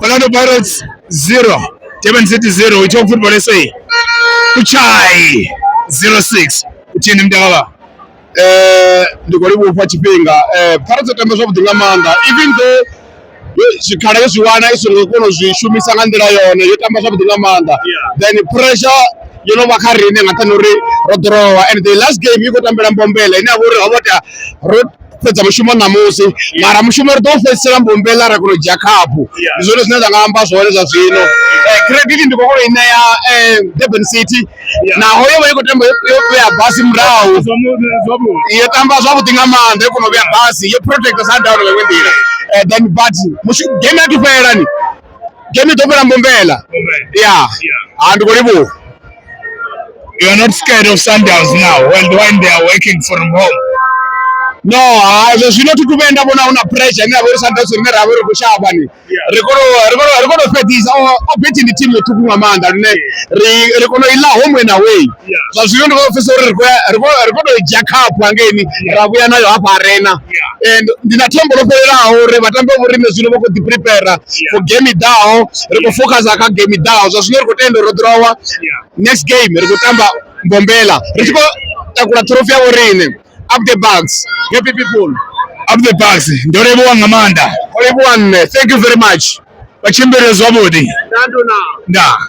Orlando Pirates 0, Durban City 0. Ichoko Football SA. Kuchai 06. Uchini mtakaba. Ndikolibu kwa chipinga. Pirates atamba zwabuti ngamanda. Even though zvikhala zviwana izvo ngekuno zvishumisa ngandira yona yotamba zvabuti ngamanda. Then pressure vakarine ngatanori rodrowa, and the last game ikotambira Mbombela ina vuri avota fedza mushumo namusi mara mushumo ri tofedzisira Mbombela ra kuno jakapu izvone zvine zvangamba zvone zvazvino credit ndikokolo ina ya Durban City naho yevo ikotamba yopeya bhasi murau yotamba zvabuti ngamanda ikunoveya bhasi yoprotecta Sundown ngekwendira then but game yatipera game itopera Mbombela handikolibo. You are not scared of Sundowns now when they are working from home? No, zvino tikupenda bona una pressure ina vori Sundowns ine ravori kushaba ni rikono fedisa obeti ni team yotuku ngamanda rikono ila home and away zvazvino ndikofesa uri rikono jakapu angeni rabuya nayo hapa arena and ndinatembolopererawo uri vatambi vorime zvino vokoti prepare for game down rikofocus aka game down zvazvino rikotenda rodrowa next game rikotamba Mbombela richiko takura trophy yavo rine up the bags. Happy people. Up the bags. Ndorebo ngamanda. Thank you very much. Wachimbere zwabodi. Nda.